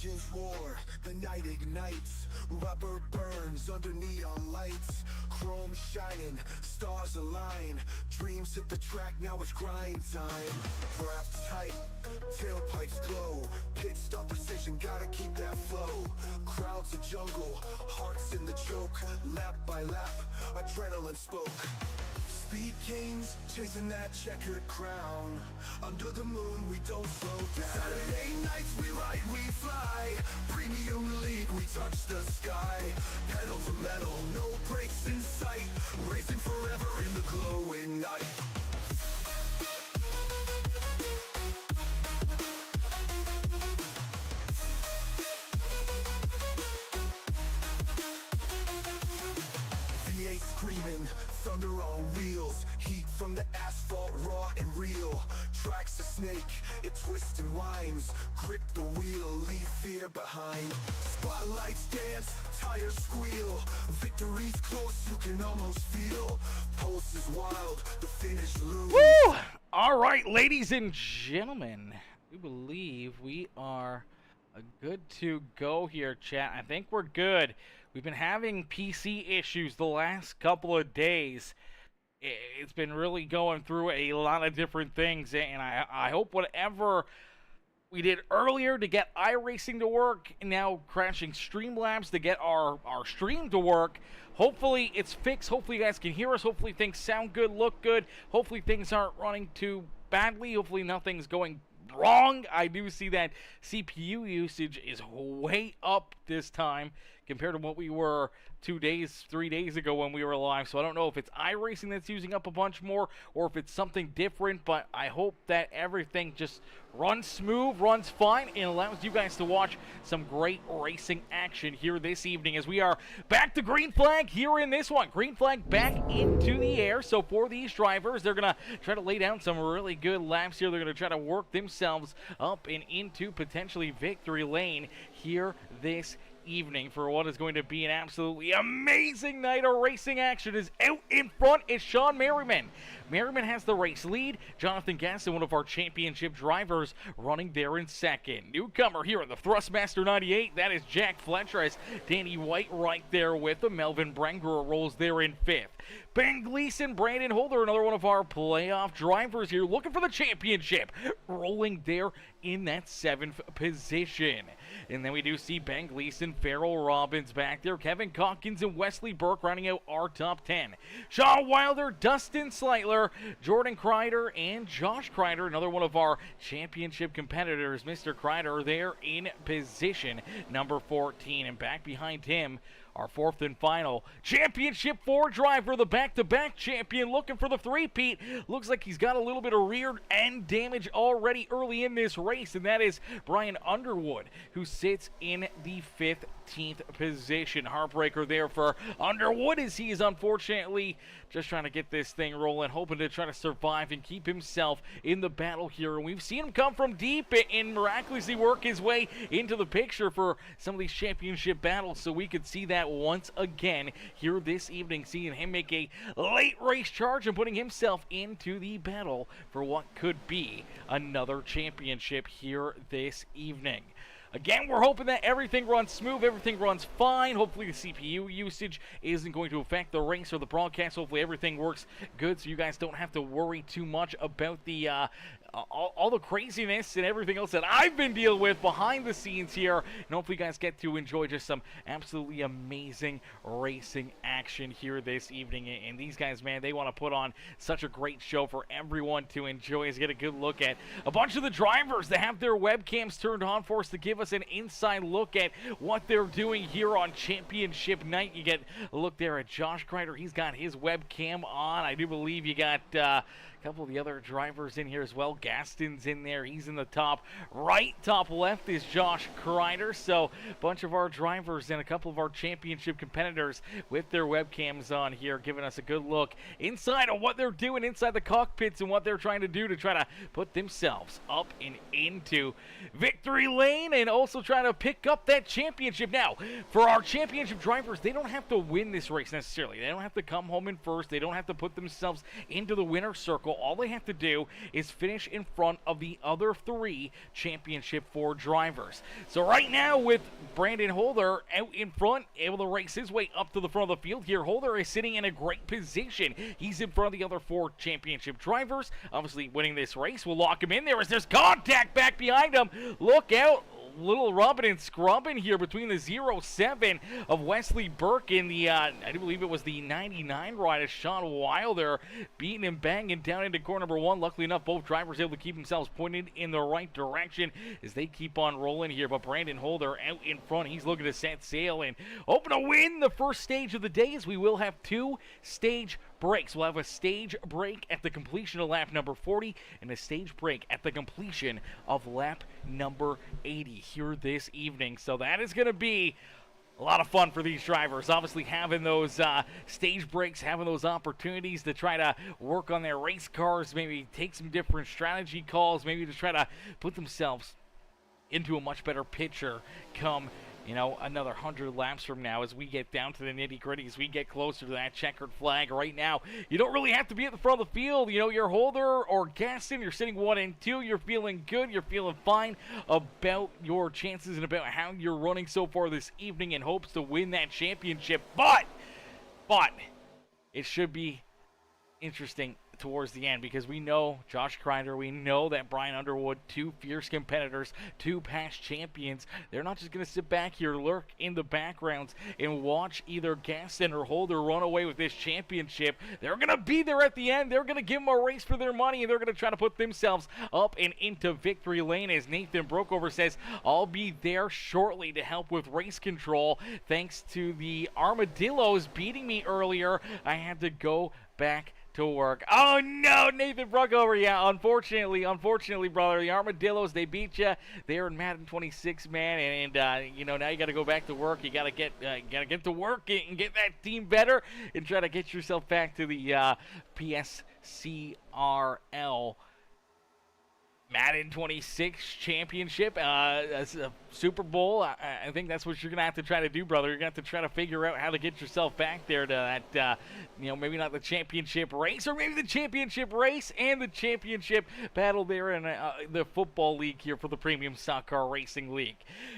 engines roar, the night ignites, rubber burns under neon lights, chrome shining, stars align, dreams hit the track, now it's grind time. Wrapped tight, tailpipes glow, pit stop precision, gotta keep that flow. Crowds a jungle, hearts in the choke, lap by lap, adrenaline spoke. Speed kings, chasing that checkered crown. Under the moon, we don't slow down. Saturday nights, we ride, we fly. Premium league, we touch the sky. Pedal to metal, no brakes in sight. Racing forever in the glowing night. V8 screaming, thunder on wheels, heat from the asphalt, raw and real. Tracks a snake, it twists and winds, grip the wheel, leave fear behind. Spotlights dance, tires squeal, victory's close, you can almost feel. Pulse is wild, the finish looms. Woo! All right, ladies and gentlemen, we believe we are good to go here, chat. I think we're good. We've been having PC issues the last couple of days. It's been really going through a lot of different things, and I hope whatever we did earlier to get iRacing to work, and now crashing Streamlabs to get our stream to work, hopefully it's fixed. Hopefully you guys can hear us. Hopefully things sound good, look good. Hopefully things aren't running too badly. Hopefully nothing's going wrong. I do see that CPU usage is way up this time compared to what we were 3 days ago when we were live. So I don't know if it's iRacing that's using up a bunch more or if it's something different, but I hope that everything just runs smooth, runs fine, and allows you guys to watch some great racing action here this evening as we are back to green flag here in this one. Green flag back into the air. So for these drivers, they're going to try to lay down some really good laps here. They're going to try to work themselves up and into potentially victory lane here this evening for what is going to be an absolutely amazing night of racing action. Is out in front is Sean Merriman. Merriman has the race lead. Jonathan Gaston, one of our championship drivers, running there in second. Newcomer here in the Thrustmaster 98, that is Jack Fletcher, as Danny White right there with him. Melvin Brengerer rolls there in fifth. Ben Gleason, Brandon Holder, another one of our playoff drivers here, looking for the championship, rolling there in that seventh position. And then we do see Ben Gleason, Farrell Robbins back there, Kevin Calkins and Wesley Burke rounding out our top 10. Sean Wilder, Dustin Sleitler, Jordan Crider, and Josh Crider, another one of our championship competitors. Mr. Crider there in position number 14, and back behind him, our fourth and final championship 4 driver, the back-to-back champion, looking for the three-peat. Looks like he's got a little bit of rear end damage already early in this race, and that is Brian Underwood, who sits in the 15th position. Heartbreaker there for Underwood, as he is unfortunately just trying to get this thing rolling, hoping to try to survive and keep himself in the battle here. And we've seen him come from deep and miraculously work his way into the picture for some of these championship battles, so we could see that once again here this evening, seeing him make a late race charge and putting himself into the battle for what could be another championship here this evening. Again, we're hoping that everything runs smooth, everything runs fine. Hopefully the CPU usage isn't going to affect the race or the broadcast. Hopefully everything works good so you guys don't have to worry too much about the all the craziness and everything else that I've been dealing with behind the scenes here. And hopefully you guys get to enjoy just some absolutely amazing racing action here this evening. And these guys, man, they want to put on such a great show for everyone to enjoy. As get a good look at a bunch of the drivers that have their webcams turned on for us to give us an inside look at what they're doing here on championship night. You get a look there at Josh Crider. He's got his webcam on. I do believe you got couple of the other drivers in here as well. Gaston's in there. He's in the top right. Top left is Josh Crider. So a bunch of our drivers and a couple of our championship competitors with their webcams on here, giving us a good look inside of what they're doing inside the cockpits and what they're trying to do to try to put themselves up and into victory lane and also try to pick up that championship. Now, for our championship drivers, they don't have to win this race necessarily. They don't have to come home in first. They don't have to put themselves into the winner's circle. vehicle. All they have to do is finish in front of the other 3 Championship 4 drivers. So right now, with Brandon Holder out in front, able to race his way up to the front of the field here, Holder is sitting in a great position. He's in front of the other 4 Championship drivers. Obviously, winning this race will lock him in there as there's contact back behind him. Look out. Little rubbing and scrubbing here between the 0-7 of Wesley Burke and the, I do believe it was the 99 rider, Sean Wilder, beating and banging down into corner number 1. Luckily enough, both drivers able to keep themselves pointed in the right direction as they keep on rolling here. But Brandon Holder out in front. He's looking to set sail and hoping to win the first stage of the day, as we will have 2 stage breaks. We'll have a stage break at the completion of lap number 40 and a stage break at the completion of lap number 80 here this evening. So that is going to be a lot of fun for these drivers. Obviously, having those stage breaks, having those opportunities to try to work on their race cars, maybe take some different strategy calls, maybe to try to put themselves into a much better picture come, you know, another 100 laps from now as we get down to the nitty-gritty, as we get closer to that checkered flag. Right now, you don't really have to be at the front of the field. You know, you're Holder or Gaston, you're sitting 1 and 2, you're feeling good, you're feeling fine about your chances and about how you're running so far this evening in hopes to win that championship. But it should be interesting towards the end, because we know Josh Crider, we know that Brian Underwood, 2 fierce competitors, 2 past champions. They're not just going to sit back here, lurk in the backgrounds, and watch either Gaston or Holder run away with this championship. They're going to be there at the end. They're going to give them a race for their money, and they're going to try to put themselves up and into victory lane. As Nathan Brookover says, I'll be there shortly to help with race control. Thanks to the Armadillos beating me earlier, I had to go back to work. Oh no, Nathan Brookover. Yeah, unfortunately, brother, the Armadillos, they beat you. They're in Madden 26, man, and you know, now you got to go back to work. You got to get to work and get that team better and try to get yourself back to the PSCRL Madden 26 championship, Super Bowl. I think that's what you're going to have to try to do, brother. You're going to have to try to figure out how to get yourself back there to that, you know, maybe not the championship race, or maybe the championship race and the championship battle there in the football league here for the Premium Stock Car Racing League.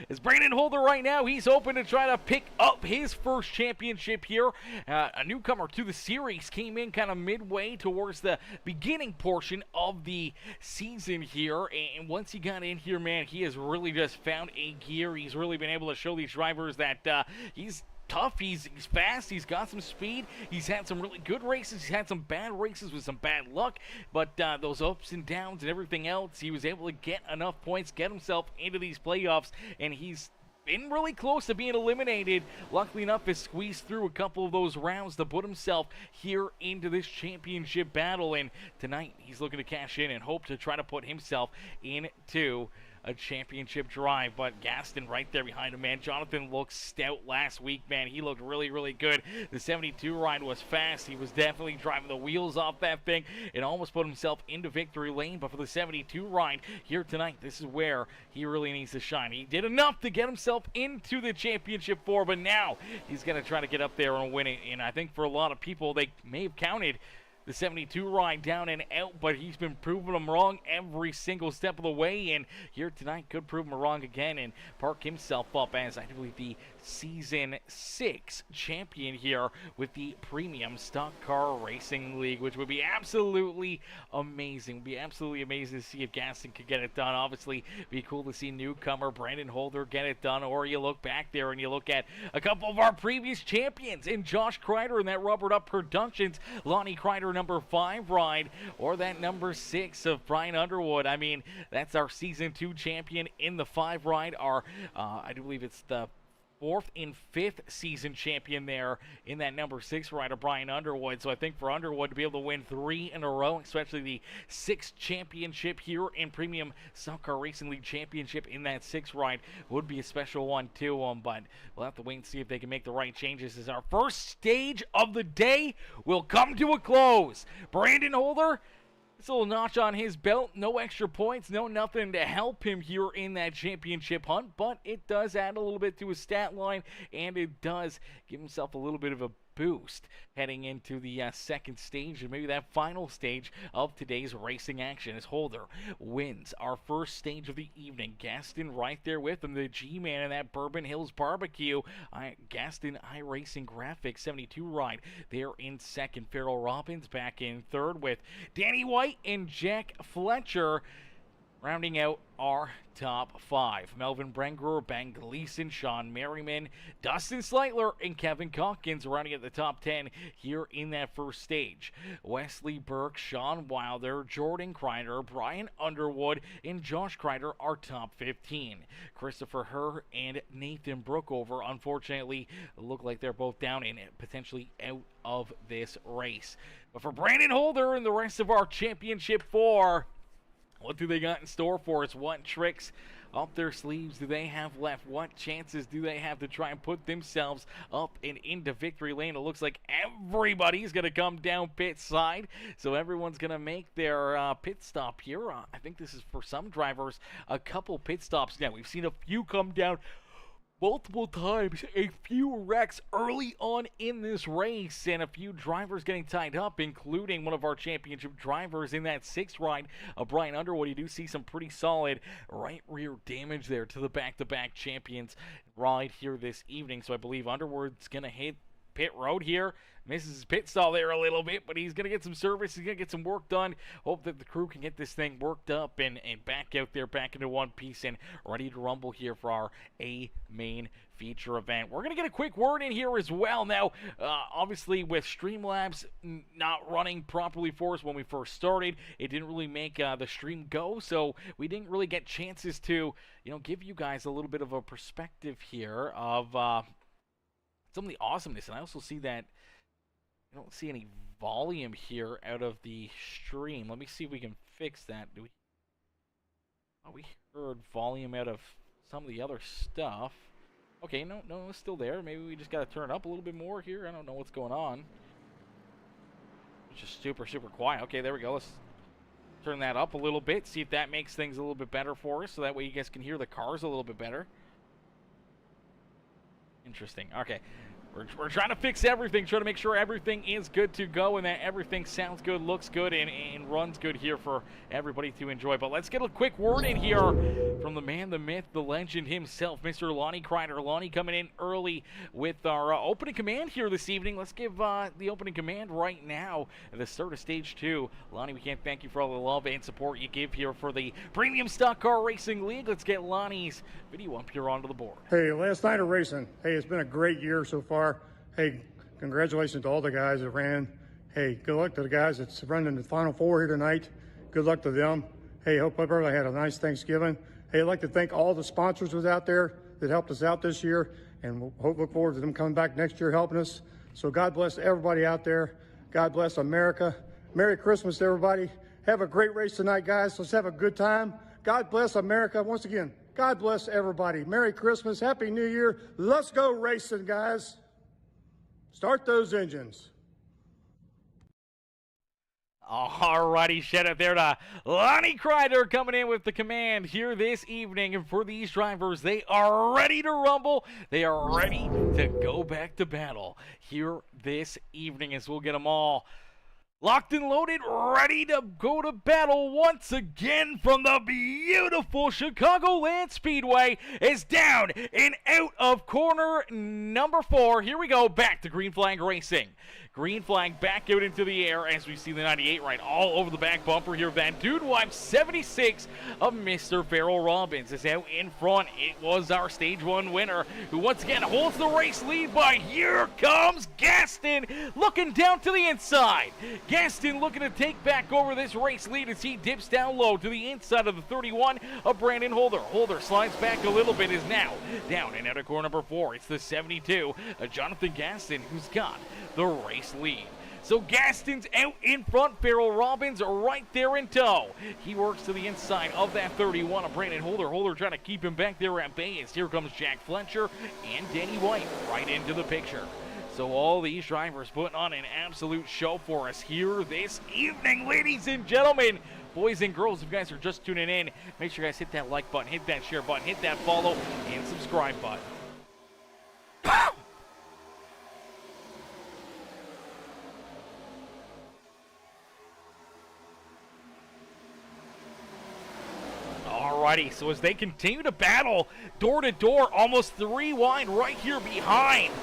As Brandon Holder right now, he's open to try to pick up his first championship here. A newcomer to the series, came in kind of midway towards the beginning portion of the season here. And once he got in here, man, he has really just found a gear. He's really been able to show these drivers that he's tough, he's fast, he's got some speed. He's had some really good races, he's had some bad races with some bad luck, but those ups and downs and everything else, he was able to get enough points, get himself into these playoffs, and he's been really close to being eliminated. Luckily enough, has squeezed through a couple of those rounds to put himself here into this championship battle, and tonight he's looking to cash in and hope to try to put himself into a championship drive. But Gaston right there behind him, man. Jonathan looked stout last week, man. He looked really, really good. The 72 ride was fast. He was definitely driving the wheels off that thing and almost put himself into victory lane. But for the 72 ride here tonight, this is where he really needs to shine. He did enough to get himself into the championship 4, but now he's going to try to get up there and win it. And I think for a lot of people, they may have counted the 72 ride down and out, but he's been proving them wrong every single step of the way, and here tonight could prove him wrong again and park himself up as, I believe, the Season 6 champion here with the Premium Stock Car Racing League, which would be absolutely amazing. Would be absolutely amazing to see if Gaston could get it done. Obviously, be cool to see newcomer Brandon Holder get it done, or you look back there and you look at a couple of our previous champions in Josh Crider and that Rubbered Up Productions Lonnie Crider number 5 ride, or that number 6 of Brian Underwood. I mean, that's our Season 2 champion in the 5 ride. Our, I do believe it's the 4th and 5th season champion there in that number 6 rider, Brian Underwood. So I think for Underwood to be able to win 3 in a row, especially the 6th championship here in Premium Stock Car Racing League Championship in that 6 ride, would be a special one to them. But we'll have to wait and see if they can make the right changes as our first stage of the day will come to a close. Brandon Holder, it's a little notch on his belt, no extra points, no nothing to help him here in that championship hunt, but it does add a little bit to his stat line, and it does give himself a little bit of a boost heading into the second stage and maybe that final stage of today's racing action as Holder wins our first stage of the evening. Gaston right there with him, the G-Man in that Bourbon Hills barbecue. Gaston iRacing Graphics 72 ride there in second. Farrell Robbins back in third with Danny White and Jack Fletcher rounding out our top 5. Melvin Brengerer, Ben Gleason, Sean Merriman, Dustin Sleitler, and Kevin Calkins rounding at the top 10 here in that first stage. Wesley Burke, Sean Wilder, Jordan Crider, Brian Underwood, and Josh Crider are top 15. Christopher Herr and Nathan Brookover, unfortunately, look like they're both down and potentially out of this race. But for Brandon Holder and the rest of our Championship 4, what do they got in store for us? What tricks up their sleeves do they have left? What chances do they have to try and put themselves up and into victory lane? It looks like everybody's going to come down pit side, so everyone's going to make their pit stop here. I think this is, for some drivers, a couple pit stops now. We've seen a few come down multiple times, a few wrecks early on in this race, and a few drivers getting tied up, including one of our championship drivers in that 6th ride, Brian Underwood. You do see some pretty solid right rear damage there to the back-to-back champions ride here this evening, so I believe Underwood's going to hit pit road here. Misses his pit stall there a little bit, but he's going to get some service. He's going to get some work done. Hope that the crew can get this thing worked up and back out there, back into one piece and ready to rumble here for our main feature event. We're going to get a quick word in here as well. Now, obviously, with Streamlabs not running properly for us when we first started, it didn't really make the stream go, so we didn't really get chances to, give you guys a little bit of a perspective here of some of the awesomeness. And I also see that I don't see any volume here out of the stream. Let me see if we can fix that. Do we? Oh, we heard volume out of some of the other stuff. Okay, no, it's still there. Maybe we just got to turn it up a little bit more here. I don't know what's going on. It's just super, super quiet. Okay, there we go. Let's turn that up a little bit. See if that makes things a little bit better for us, so that way you guys can hear the cars a little bit better. Interesting. Okay. We're trying to fix everything, trying to make sure everything is good to go and that everything sounds good, looks good, and runs good here for everybody to enjoy. But let's get a quick word in here from the man, the myth, the legend himself, Mr. Lonnie Crider. Lonnie coming in early with our opening command here this evening. Let's give the opening command right now at the start of Stage 2. Lonnie, we can't thank you for all the love and support you give here for the Premium Stock Car Racing League. Let's get Lonnie's video up here onto the board. Hey, last night of racing. Hey, it's been a great year so far. Hey, congratulations to all the guys that ran. Hey, good luck to the guys that's running the Final 4 here tonight. Good luck to them. Hey, hope everybody had a nice Thanksgiving. Hey, I'd like to thank all the sponsors was out there that helped us out this year, and we'll look forward to them coming back next year helping us. So God bless everybody out there. God bless America. Merry Christmas, everybody. Have a great race tonight, guys. Let's have a good time. God bless America. Once again, God bless everybody. Merry Christmas. Happy New Year. Let's go racing, guys. Start those engines. Alrighty, shout out there to Lonnie Crider coming in with the command here this evening. And for these drivers, they are ready to rumble. They are ready to go back to battle here this evening, as we'll get them all locked and loaded, ready to go to battle once again from the beautiful Chicagoland Speedway. Is down and out of corner number 4. Here we go, back to green flag racing. Green flag back out into the air as we see the 98 right all over the back bumper here. Van Dude Wipe 76 of Mr. Farrell Robbins is out in front. It was our Stage 1 winner who once again holds the race lead, but here comes Gaston looking down to the inside. Gaston looking to take back over this race lead as he dips down low to the inside of the 31 of Brandon Holder. Holder slides back a little bit, is now down and out of corner number 4. It's the 72 of Jonathan Gaston who's got the race lead. So Gaston's out in front, Farrell Robbins right there in tow. He works to the inside of that 31 of Brandon Holder. Holder trying to keep him back there at bay as here comes Jack Fletcher and Danny White right into the picture. So all these drivers putting on an absolute show for us here this evening, ladies and gentlemen. Boys and girls, if you guys are just tuning in, make sure you guys hit that like button, hit that share button, hit that follow, and subscribe button. Alrighty, so as they continue to battle door to door, almost 3 wide right here behind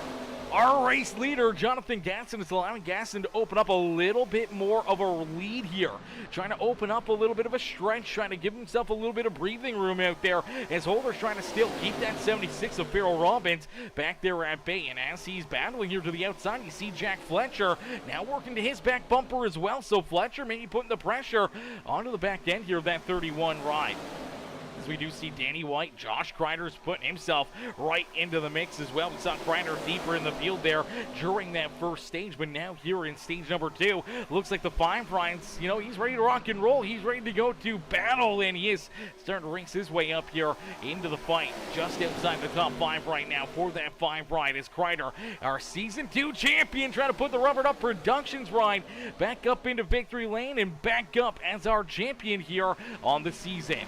our race leader, Jonathan Gaston, is allowing Gaston to open up a little bit more of a lead here. Trying to open up a little bit of a stretch, trying to give himself a little bit of breathing room out there as Holder's trying to still keep that 76 of Farrell Robbins back there at bay. And as he's battling here to the outside, you see Jack Fletcher now working to his back bumper as well. So Fletcher maybe putting the pressure onto the back end here of that 31 ride. As we do see Danny White, Josh Crider's putting himself right into the mix as well. We saw Crider deeper in the field there during that first stage, but now here in stage number 2, looks like the Five Rides, you know, he's ready to rock and roll. He's ready to go to battle, and he is starting to race his way up here into the fight. Just outside the top 5 right now for that 5 ride is Crider, our Season 2 champion, trying to put the Rubbered Up Productions ride back up into victory lane and back up as our champion here on the season.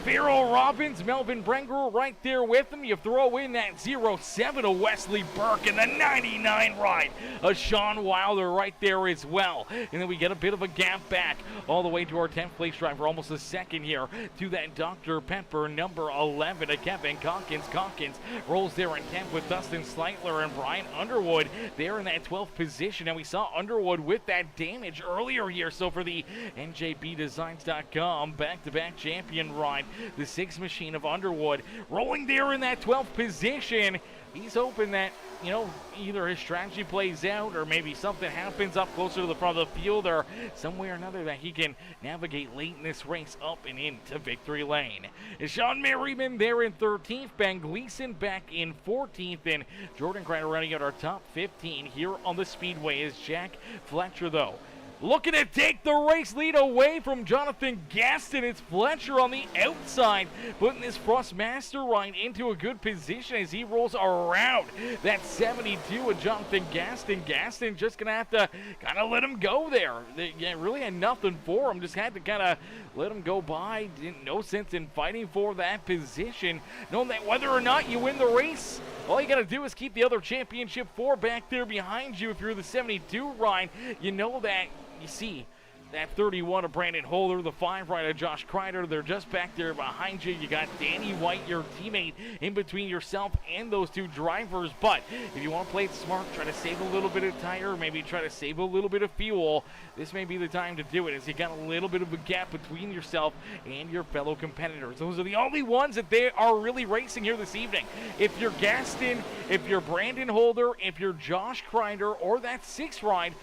Farrell Robbins, Melvin Brenger right there with him. You throw in that 07 of Wesley Burke and the 99 ride of Sean Wilder right there as well. And then we get a bit of a gap back all the way to our 10th place driver, almost a second here to that Dr. Pepper number 11 of Kevin Calkins. Calkins rolls there in 10th with Dustin Sleitler and Brian Underwood there in that 12th position. And we saw Underwood with that damage earlier here. So for the NJBDesigns.com back-to-back champion ride, the 6 machine of Underwood rolling there in that 12th position. He's hoping that, you know, either his strategy plays out or maybe something happens up closer to the front of the field or some way or another that he can navigate late in this race up and into victory lane. And Sean Merriman there in 13th, Ben Gleason back in 14th, and Jordan Crider running out our top 15 here on the Speedway is Jack Fletcher, though looking to take the race lead away from Jonathan Gaston. It's Fletcher on the outside, putting this Frostmaster ride into a good position as he rolls around that 72 of Jonathan Gaston. Gaston just going to have to kind of let him go there. They really had nothing for him. Just had to kind of let him go by. No sense in fighting for that position, knowing that whether or not you win the race, all you got to do is keep the other championship 4 back there behind you. If you're the 72 ride, you know that. You see that 31 of Brandon Holder, the 5 ride of Josh Crider, they're just back there behind you. You got Danny White, your teammate, in between yourself and those 2 drivers. But if you want to play it smart, try to save a little bit of tire, maybe try to save a little bit of fuel, this may be the time to do it, as you got a little bit of a gap between yourself and your fellow competitors. Those are the only ones that they are really racing here this evening. If you're Gaston, if you're Brandon Holder, if you're Josh Crider, or that 6 ride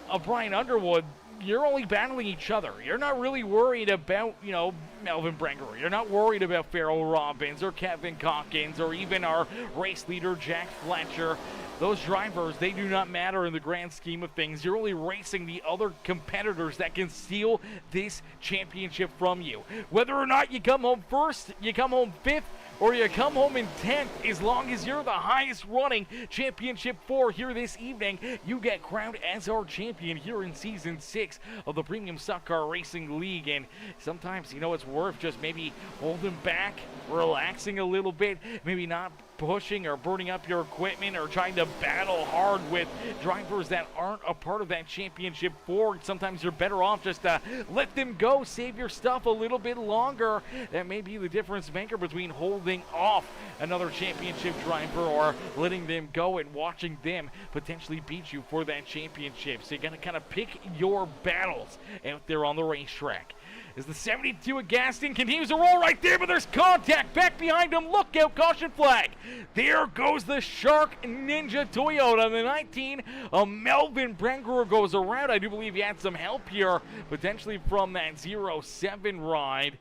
of Brian Underwood, you're only battling each other. You're not really worried about, you know, Melvin Brenger. You're not worried about Farrell Robbins or Kevin Calkins or even our race leader, Jack Fletcher. Those drivers, they do not matter in the grand scheme of things. You're only racing the other competitors that can steal this championship from you. Whether or not you come home first, you come home 5th, or you come home in 10th, as long as you're the highest running championship 4 here this evening, you get crowned as our champion here in season 6 of the Premium Stock Car Racing League. And sometimes, you know, it's worth just maybe holding back, relaxing a little bit, maybe not pushing or burning up your equipment or trying to battle hard with drivers that aren't a part of that championship 4. Sometimes you're better off just to let them go, save your stuff a little bit longer. That may be the difference maker between holding off another championship driver or letting them go and watching them potentially beat you for that championship. So you got to kind of pick your battles out there on the racetrack. As the 72 of Gaston continues to roll right there, but there's contact back behind him. Look out, caution flag. There goes the Shark Ninja Toyota. The 19 of Melvin Brenger goes around. I do believe he had some help here, potentially from that 07 ride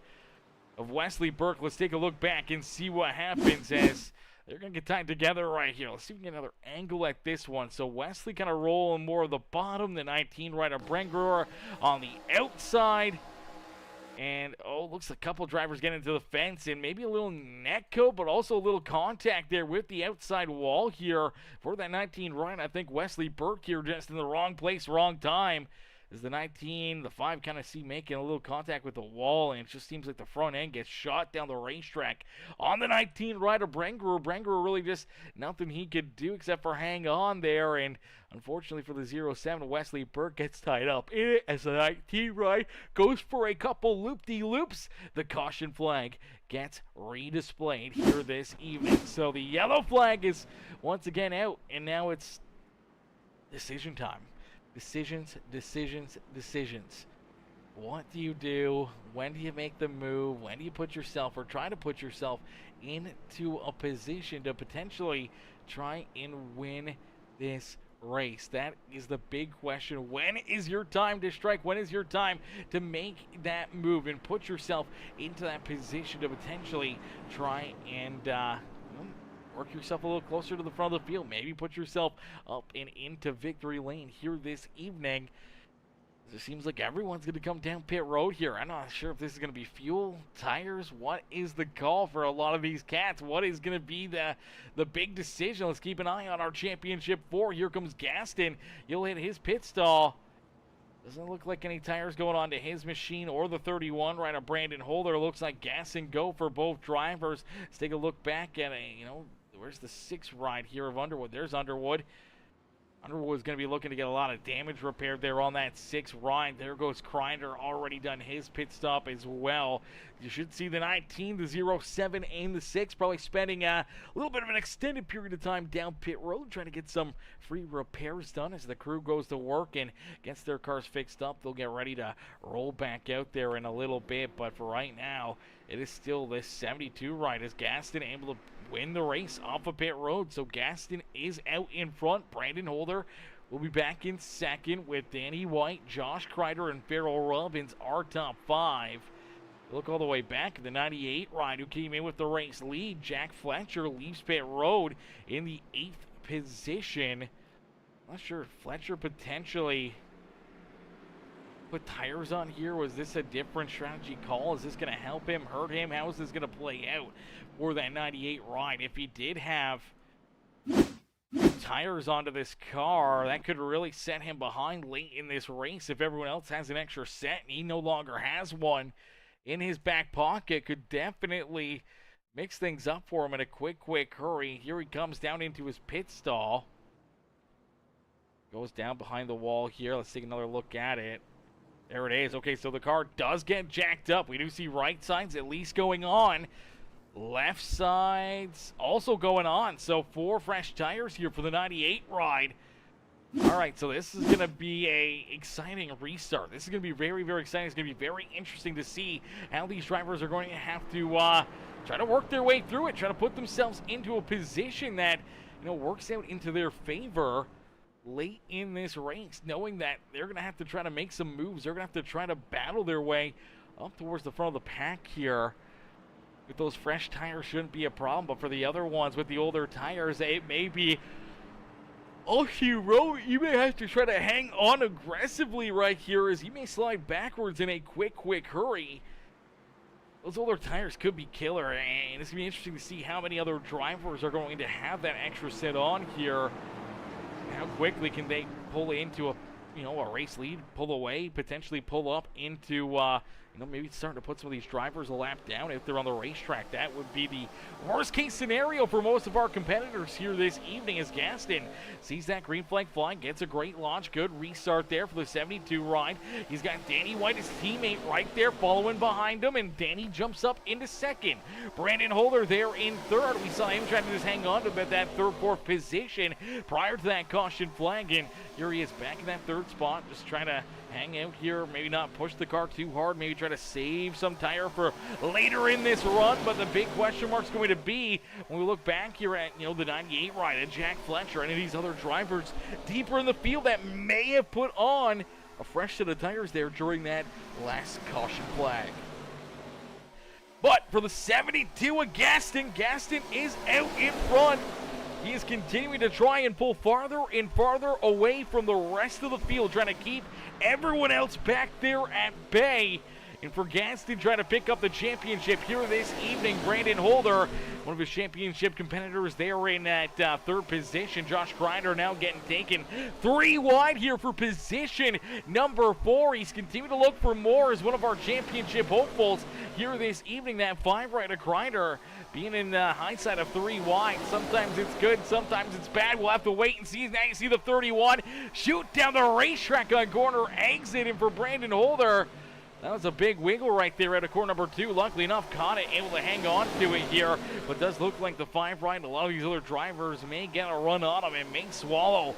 of Wesley Burke. Let's take a look back and see what happens as they're going to get tied together right here. Let's see if we can get another angle at this one. So Wesley kind of rolling more of the bottom. The 19 ride of Brenger on the outside. And, oh, looks like a couple drivers getting into the fence and maybe a little netco, but also a little contact there with the outside wall here for that 19 ride. I think Wesley Burke here just in the wrong place, wrong time. as the 19, the 5 kind of see making a little contact with the wall, and it just seems like the front end gets shot down the racetrack on the 19 rider Brengerer. Brengerer really just nothing he could do except for hang on there, and unfortunately for the 07, Wesley Burke gets tied up in it as the 19 ride goes for a couple loop-de-loops. The caution flag gets redisplayed here this evening. So the yellow flag is once again out, and now it's decision time. Decisions, decisions, decisions. What do you do? When do you make the move? When do you put yourself, or try to put yourself, into a position to potentially try and win this race? That is the big question. When is your time to strike? When is your time to make that move and put yourself into that position to potentially try and work yourself a little closer to the front of the field? Maybe put yourself up and into victory lane here this evening. It seems like everyone's going to come down pit road here. I'm not sure if this is going to be fuel, tires. What is the call for a lot of these cats? What is going to be the big decision? Let's keep an eye on our championship 4. Here comes Gaston. He'll hit his pit stall. Doesn't look like any tires going on to his machine or the 31 right of Brandon Holder. Looks like gas and go for both drivers. Let's take a look back at where's the 6 ride here of Underwood? There's Underwood. Underwood's going to be looking to get a lot of damage repaired there on that 6 ride. There goes Crider, already done his pit stop as well. You should see the 19, the 07, and the 6 probably spending a little bit of an extended period of time down pit road trying to get some free repairs done as the crew goes to work and gets their cars fixed up. They'll get ready to roll back out there in a little bit, but for right now, it is still this 72 ride as Gaston able to win the race off of pit road. So Gaston is out in front. Brandon Holder will be back in second with Danny White, Josh Crider, and Farrell Robbins, our top 5. Look all the way back at the 98 ride who came in with the race lead. Jack Fletcher leaves pit road in the 8th position. Not sure if Fletcher potentially put tires on here. Was this a different strategy call? Is this going to help him, hurt him? How is this going to play out for that 98 ride? If he did have tires onto this car, that could really set him behind late in this race. If everyone else has an extra set and he no longer has one in his back pocket, could definitely mix things up for him in a quick hurry. Here he comes down into his pit stall. Goes down behind the wall here. Let's take another look at it. There it is. Okay, so the car does get jacked up. We do see right sides at least going on. Left sides also going on. So 4 fresh tires here for the 98 ride. All right, so this is going to be a exciting restart. This is going to be very, very exciting. It's going to be very interesting to see how these drivers are going to have to try to work their way through it, try to put themselves into a position that, works out into their favor late in this race, knowing that they're going to have to try to make some moves. They're going to have to try to battle their way up towards the front of the pack here. With those fresh tires shouldn't be a problem, but for the other ones with the older tires, it may be you may have to try to hang on aggressively right here as you may slide backwards in a quick hurry. Those older tires could be killer, and it's going to be interesting to see how many other drivers are going to have that extra set on here. How quickly can they pull into a race lead, pull away, potentially pull up into, maybe starting to put some of these drivers a lap down if they're on the racetrack. That would be the worst case scenario for most of our competitors here this evening as Gaston sees that green flag fly, gets a great launch, good restart there for the 72 ride. He's got Danny White, his teammate, right there following behind him, and Danny jumps up into second. Brandon Holder there in third. We saw him trying to just hang on to that third, fourth position prior to that caution flag, and here he is back in that third spot, just trying to hang out here, maybe not push the car too hard, maybe try to save some tire for later in this run. But the big question mark is going to be when we look back here at the 98 ride and Jack Fletcher, any of these other drivers deeper in the field that may have put on a fresh set of tires there during that last caution flag. But for the 72 of Gaston is out in front. He is continuing to try and pull farther and farther away from the rest of the field, trying to keep everyone else back there at bay. And for Gaston trying to pick up the championship here this evening, Brandon Holder, one of his championship competitors there in that third position. Josh Crider now getting taken 3 wide here for position number 4. He's continuing to look for more as one of our championship hopefuls here this evening. That 5 right of Crider being in the high side of 3 wide. Sometimes it's good, sometimes it's bad. We'll have to wait and see. Now you see the 31 shoot down the racetrack on corner exit, and for Brandon Holder, that was a big wiggle right there out of corner number 2. Luckily enough, caught it, able to hang on to it here. But does look like the 5 right. A lot of these other drivers may get a run on him and may swallow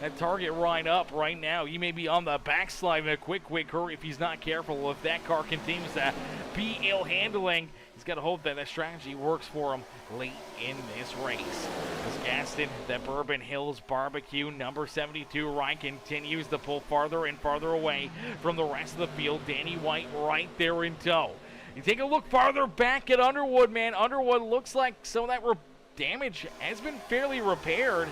that target right up right now. He may be on the backslide in a quick hurry if he's not careful. If that car continues to be ill handling, he's got to hope that that strategy works for him late in this race. As Gaston, the Bourbon Hills Barbecue, number 72 ride continues to pull farther and farther away from the rest of the field. Danny White right there in tow. You take a look farther back at Underwood, man. Underwood looks like some of that damage has been fairly repaired.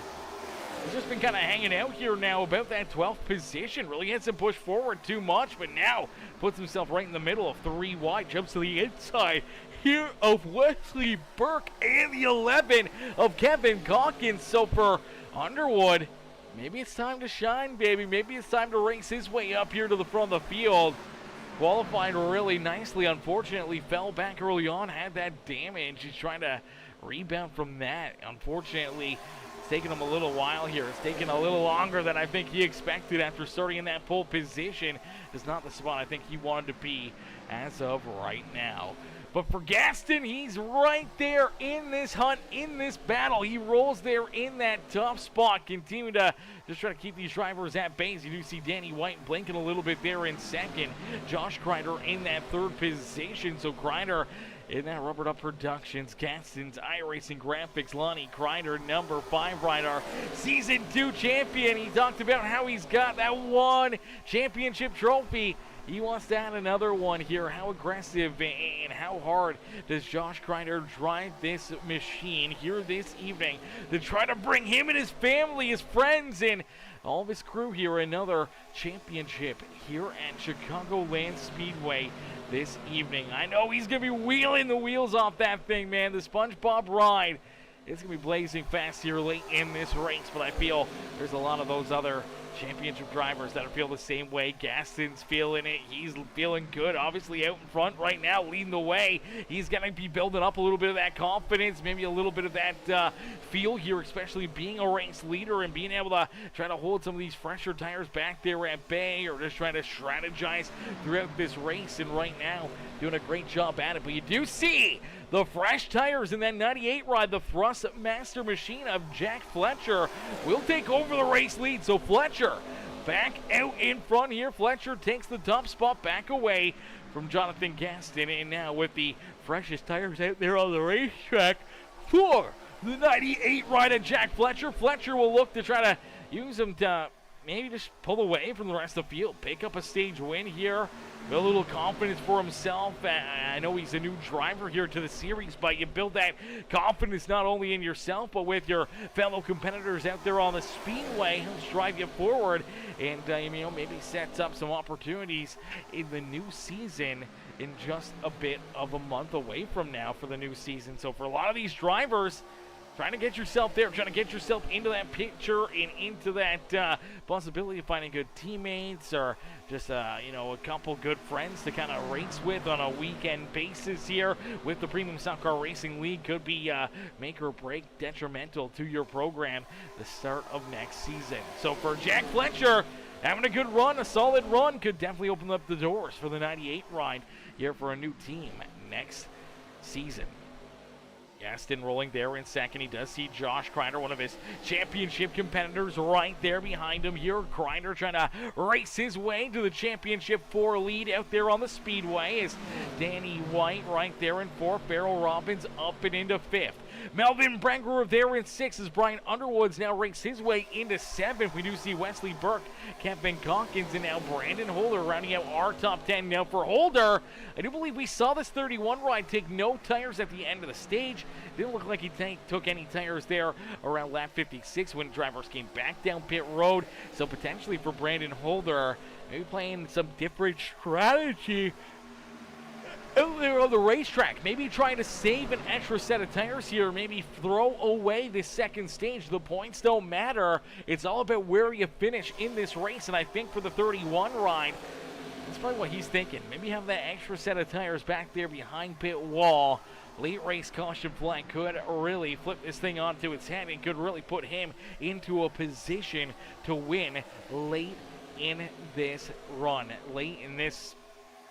He's just been kind of hanging out here now about that 12th position. Really hasn't pushed forward too much, but now puts himself right in the middle of 3 wide. Jumps to the inside here of Wesley Burke and the 11 of Kevin Calkins. So for Underwood, maybe it's time to shine, baby. Maybe it's time to race his way up here to the front of the field. Qualified really nicely. Unfortunately, fell back early on, had that damage. He's trying to rebound from that. Unfortunately, it's taken him a little while here. It's taken a little longer than I think he expected after starting in that pole position. It's not the spot I think he wanted to be as of right now. But for Gaston, he's right there in this hunt, in this battle. He rolls there in that tough spot, continuing to just try to keep these drivers at bay. You do see Danny White blinking a little bit there in second. Josh Crider in that third position. So Crider in that Rubbered Up Productions, Gaston's iRacing Graphics, Lonnie Crider, number 5 rider, Season 2 champion. He talked about how he's got that 1 championship trophy. He wants to add another one here. How aggressive and how hard does Josh Crider drive this machine here this evening to try to bring him and his family, his friends, and all of his crew here another championship here at Chicagoland Speedway this evening. I know he's going to be wheeling the wheels off that thing, man. The SpongeBob ride is going to be blazing fast here late in this race, but I feel there's a lot of those other championship drivers that feel the same way. Gaston's feeling it. He's feeling good. Obviously out in front right now, leading the way. He's going to be building up a little bit of that confidence, maybe a little bit of that feel here, especially being a race leader and being able to try to hold some of these fresher tires back there at bay, or just trying to strategize throughout this race. And right now, doing a great job at it. But you do see the fresh tires in that 98 ride. The thrust master machine of Jack Fletcher will take over the race lead. So Fletcher back out in front here. Fletcher takes the top spot back away from Jonathan Gaston. And now with the freshest tires out there on the racetrack for the 98 ride of Jack Fletcher. Fletcher will look to try to use them to maybe just pull away from the rest of the field. Pick up a stage win here. Build a little confidence for himself. I know he's a new driver here to the series, but you build that confidence not only in yourself, but with your fellow competitors out there on the speedway. Helps drive you forward and maybe sets up some opportunities in the new season in just a bit of a month away from now for the new season. So for a lot of these drivers, trying to get yourself there, trying to get yourself into that picture and into that possibility of finding good teammates or just, a couple good friends to kind of race with on a weekend basis here with the Premium Stock Car Racing League could be make or break, detrimental to your program the start of next season. So for Jack Fletcher, having a good run, a solid run, could definitely open up the doors for the 98 ride here for a new team next season. Gaston rolling there in second. He does see Josh Crider, one of his championship competitors, right there behind him here. Crider trying to race his way to the championship 4 lead out there on the speedway is Danny White right there in 4th. Farrell Robbins up and into 5th. Melvin Brengrove there in 6th as Brian Underwood's now raced his way into 7th. We do see Wesley Burke, Kevin Calkins, and now Brandon Holder rounding out our top 10. Now for Holder, I do believe we saw this 31 ride take no tires at the end of the stage. Didn't look like he took any tires there around lap 56 when drivers came back down pit road. So potentially for Brandon Holder, maybe playing some different strategy on the racetrack, maybe trying to save an extra set of tires here, maybe throw away this second stage. The points don't matter. It's all about where you finish in this race, and I think for the 31 ride, that's probably what he's thinking. Maybe have that extra set of tires back there behind pit wall. Late race caution flag could really flip this thing onto its head and could really put him into a position to win late in this run, late in this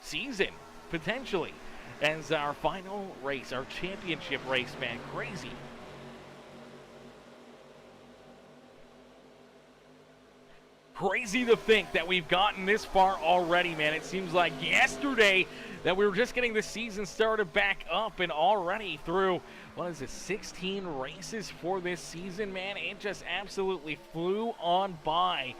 season, potentially, as our final race, our championship race, man. Crazy. Crazy to think that we've gotten this far already, man. It seems like yesterday that we were just getting the season started back up, and already through, what is it, 16 races for this season, man. It just absolutely flew on by.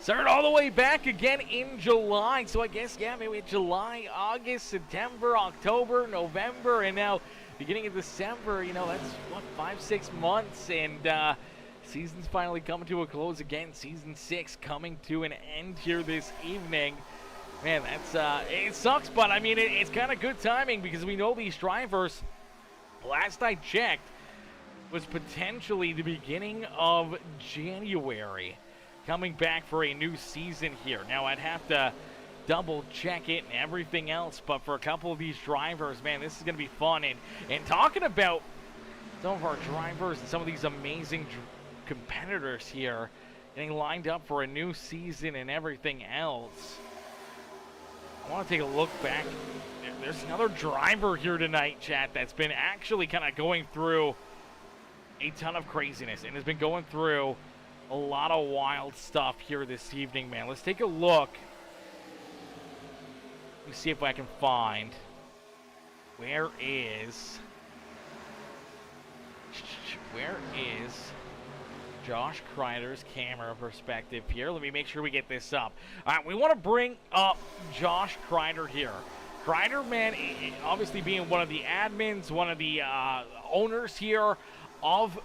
Started all the way back again in July, so I guess, yeah, maybe July, August, September, October, November, and now beginning of December. You know, that's, what, 5-6 months, and season's finally coming to a close again. Season 6 coming to an end here this evening. Man, that's, it sucks, but I mean, it's kind of good timing because we know these drivers, last I checked, was potentially the beginning of January, coming back for a new season here. Now, I'd have to double check it and everything else, but for a couple of these drivers, man, this is going to be fun. And talking about some of our drivers and some of these amazing competitors here getting lined up for a new season and everything else, I want to take a look back. There's another driver here tonight, chat, that's been actually kind of going through a ton of craziness and has been going through a lot of wild stuff here this evening, man. Let's take a look. Let me see if I can find. Where is Josh Crider's camera perspective here? Let me make sure we get this up. All right, we want to bring up Josh Crider here. Crider, man, obviously being one of the admins, one of the owners here of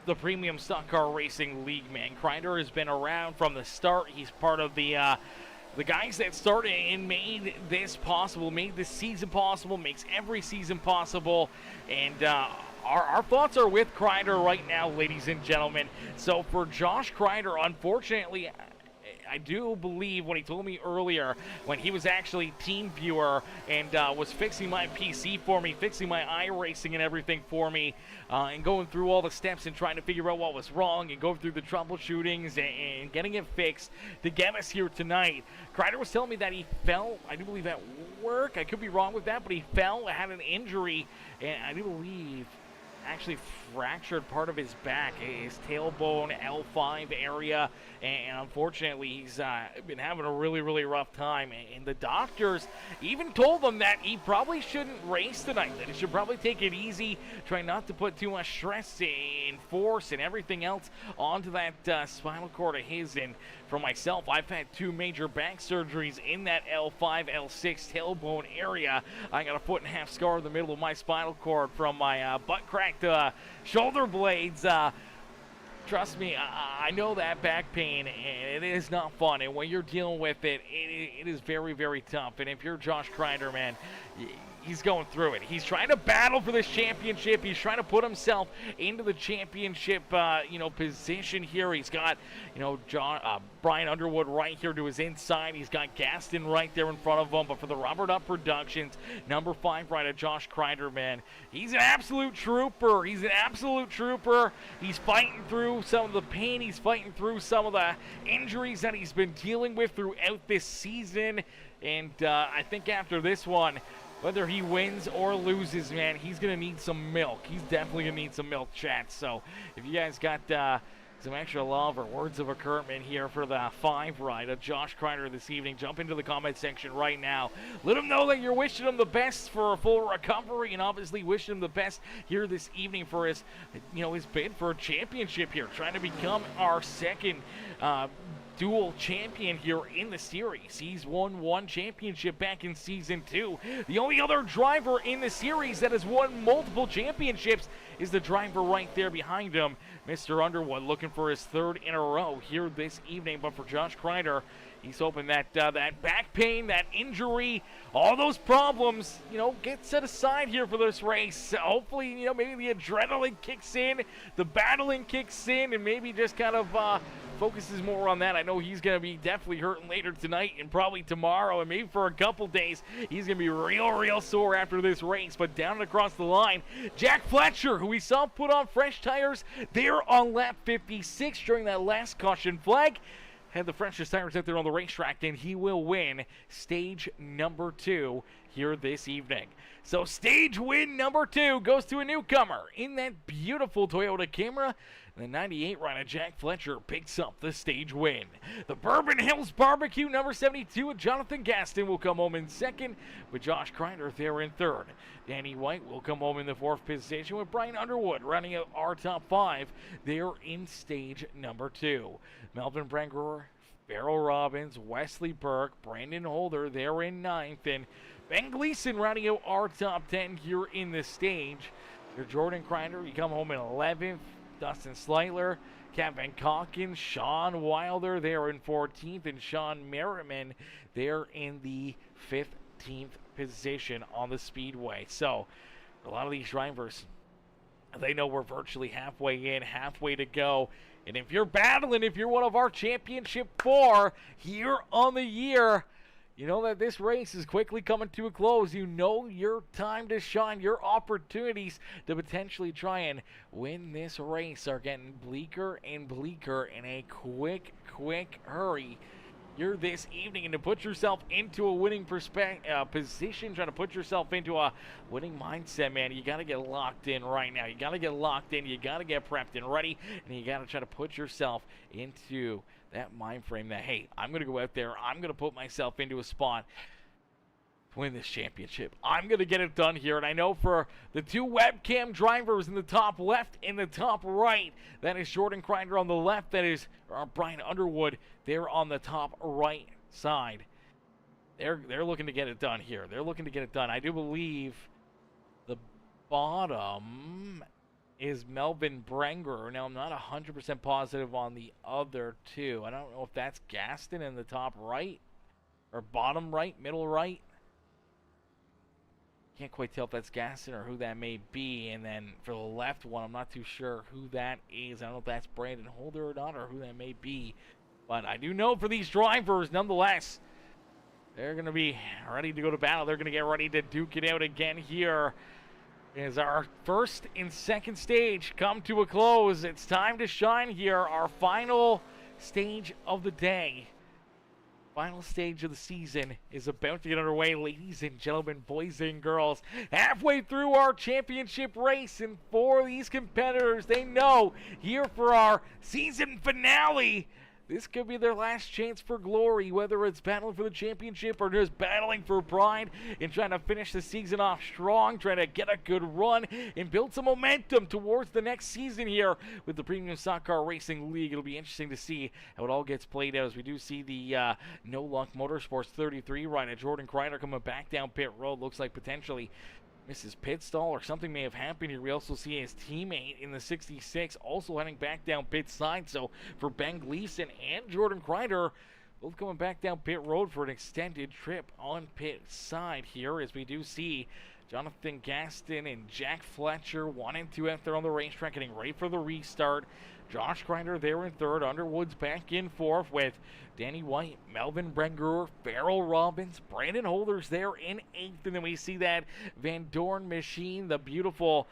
the Premium Stock Car Racing League, man. Crider has been around from the start. He's part of the guys that started and made this possible, made this season possible, makes every season possible, and our thoughts are with Crider right now, ladies and gentlemen. So for Josh Crider, unfortunately, I do believe what he told me earlier when he was actually team viewer and was fixing my PC for me, fixing my iRacing and everything for me, and going through all the steps and trying to figure out what was wrong and going through the troubleshootings and getting it fixed to get us here tonight. Crider was telling me that he fell, I do believe, at work. I could be wrong with that, but he fell, had an injury, and I do believe actually fractured part of his back, his tailbone L5 area, and unfortunately he's been having a really rough time, and the doctors even told him that he probably shouldn't race tonight, that he should probably take it easy, try not to put too much stress and force and everything else onto that spinal cord of his. And for myself, I've had 2 major back surgeries in that L5, L6 tailbone area. I got a 1.5-foot scar in the middle of my spinal cord from my butt crack to shoulder blades. Trust me, I know that back pain, and it is not fun. And when you're dealing with it, it is very tough. And if you're Josh Crider, man, he's going through it. He's trying to battle for this championship. He's trying to put himself into the championship, position here. He's got, Brian Underwood right here to his inside. He's got Gaston right there in front of him. But for the Robert Up Productions, number 5 rider, Josh Crider, man, he's an absolute trooper. He's an absolute trooper. He's fighting through some of the pain. He's fighting through some of the injuries that he's been dealing with throughout this season. And I think after this one, whether he wins or loses, man, he's going to need some milk. He's definitely going to need some milk, chat. So if you guys got some extra love or words of encouragement here for the 5 ride of Josh Crider this evening, jump into the comment section right now. Let him know that you're wishing him the best for a full recovery, and obviously wishing him the best here this evening for his, his bid for a championship here, trying to become our second dual champion here in the series. He's won one championship back in Season 2. The only other driver in the series that has won multiple championships is the driver right there behind him, Mr. Underwood, looking for his third in a row here this evening. But for Josh Crider, he's hoping that that back pain, that injury, all those problems, get set aside here for this race. Hopefully, maybe the adrenaline kicks in, the battling kicks in, and maybe just kind of focuses more on that. I know he's going to be definitely hurting later tonight and probably tomorrow, and maybe for a couple days. He's going to be real sore after this race. But down and across the line, Jack Fletcher, who we saw put on fresh tires there on lap 56 during that last caution flag, had the freshest tires out there on the racetrack, and he will win stage number 2 here this evening. So stage win number 2 goes to a newcomer in that beautiful Toyota Camry. The 98 rider Jack Fletcher picks up the stage win. The Bourbon Hills Barbecue number 72 and Jonathan Gaston will come home in second, with Josh Crider there in third. Danny White will come home in the 4th position, with Brian Underwood running out our top 5 there in stage number 2. Melvin Branguer, Farrell Robbins, Wesley Burke, Brandon Holder there in 9th, and Ben Gleason rounding out our top 10 here in this stage. Your Jordan Crider, you come home in 11th. Dustin Sleitler, Kevin Calkins, Sean Wilder there in 14th, and Sean Merriman there in the 15th position on the Speedway. So, a lot of these drivers, they know we're virtually halfway in, halfway to go. And if you're battling, if you're one of our championship 4 here on the year, you know that this race is quickly coming to a close. You know your time to shine, your opportunities to potentially try and win this race are getting bleaker and bleaker in a quick hurry here this evening. And to put yourself into a winning position, trying to put yourself into a winning mindset, man, you got to get locked in right now. You got to get locked in. You got to get prepped and ready. And you got to try to put yourself into that mind frame that, hey, I'm going to go out there, I'm going to put myself into a spot to win this championship. I'm going to get it done here. And I know for the 2 webcam drivers in the top left and the top right, that is Jordan Crider on the left, that is Brian Underwood there on the top right side. They're looking to get it done here. They're looking to get it done. I do believe the bottom is Melvin Brenger. Now, I'm not 100% positive on the other 2. I don't know if that's Gaston in the top right or bottom right, middle right. Can't quite tell if that's Gaston or who that may be. And then for the left one, I'm not too sure who that is. I don't know if that's Brandon Holder or not, or who that may be. But I do know for these drivers, nonetheless, they're going to be ready to go to battle. They're going to get ready to duke it out again here as our first and second stage come to a close. It's time to shine here. Our final stage of the day, final stage of the season is about to get underway, ladies and gentlemen, boys and girls. Halfway through our championship race, and for these competitors, they know here for our season finale, this could be their last chance for glory, whether it's battling for the championship or just battling for pride and trying to finish the season off strong, trying to get a good run and build some momentum towards the next season here with the Premium Stock Car Racing League. It'll be interesting to see how it all gets played out, as we do see the No Luck Motorsports 33 rider Jordan Crider coming back down pit road. Looks like potentially misses pit stall or something may have happened here. We also see his teammate in the 66 also heading back down pit side. So for Ben Gleason and Jordan Crider, both coming back down pit road for an extended trip on pit side here, as we do see Jonathan Gaston and Jack Fletcher 1 and 2 out there on the racetrack getting ready for the restart. Josh Crider there in third. Underwood's back in fourth with Danny White, Melvin Brenger, Farrell Robbins, Brandon Holder's there in eighth. And then we see that Van Dorn machine, the beautiful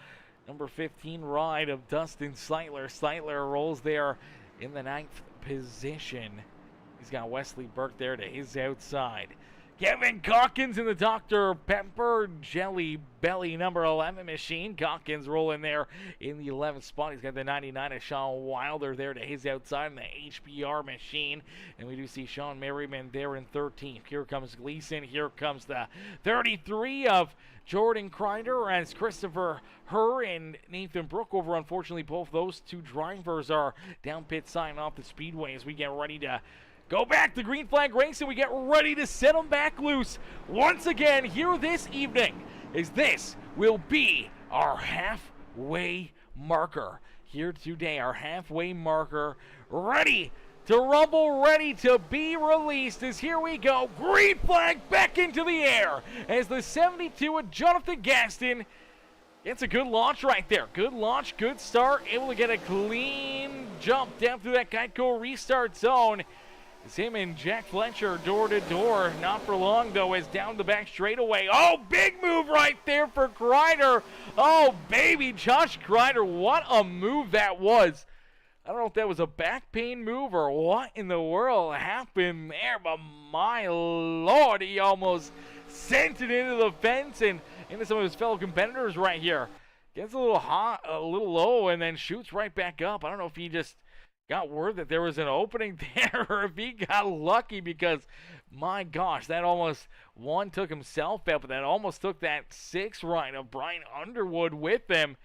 number 15 ride of Dustin Sleitler. Sleitler rolls there in the ninth position. He's got Wesley Burke there to his outside. Kevin Calkins in the Dr. Pepper Jelly Belly number 11 machine. Calkins rolling there in the 11th spot. He's got the 99 of Sean Wilder there to his outside in the HBR machine. And we do see Sean Merriman there in 13th. Here comes Gleason. Here comes the 33 of Jordan Crider, as Christopher Herr and Nathan Brookover. Unfortunately, both those two drivers are down pit side off the speedway as we get ready to go back to green flag racing. We get ready to set them back loose once again here this evening, as this will be our halfway marker here today. Our halfway marker ready to rumble, ready to be released, as here we go. Green flag back into the air as the 72 of Jonathan Gaston. It's a good launch right there. Good launch, good start. Able to get a clean jump down through that Geico restart zone. It's him and Jack Fletcher door to door. Not for long, though, as down the back straightaway. Oh, big move right there for Crider. Oh, baby, Josh Crider. What a move that was. I don't know if that was a back pain move or what in the world happened there, but my Lord, he almost sent it into the fence and into some of his fellow competitors right here. Gets a little hot, a little low, and then shoots right back up. I don't know if he just got word that there was an opening there or if he got lucky, because, my gosh, that almost, one, took himself out, but that almost took that 6 ride of Brian Underwood with him,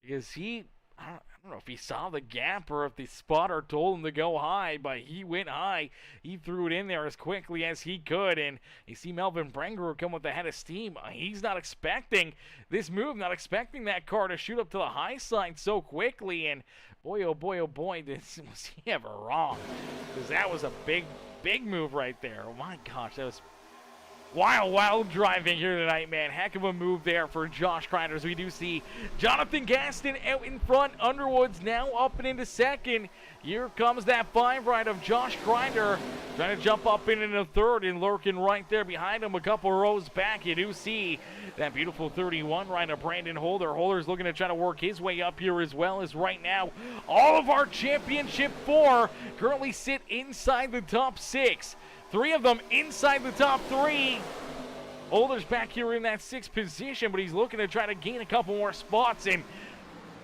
because he, I don't know if he saw the gap or if the spotter told him to go high, but he went high. He threw it in there as quickly as he could, and you see Melvin Brenger come with the head of steam. He's not expecting this move, not expecting that car to shoot up to the high side so quickly, and boy, oh boy, was he ever wrong, because that was a big move right there. Oh my gosh, that was wild driving here tonight, man. Heck of a move there for Josh Crider, as we do see Jonathan Gaston out in front. Underwood's now up and into second. Here comes that 5 ride of Josh Crider, trying to jump up into the third, and lurking right there behind him a couple rows back. You do see that beautiful 31 ride of Brandon Holder. Holder's looking to try to work his way up here, as well as right now all of our championship 4 currently sit inside the top 6. 3 of them inside the top 3. Holder's back here in that 6th position, but he's looking to try to gain a couple more spots and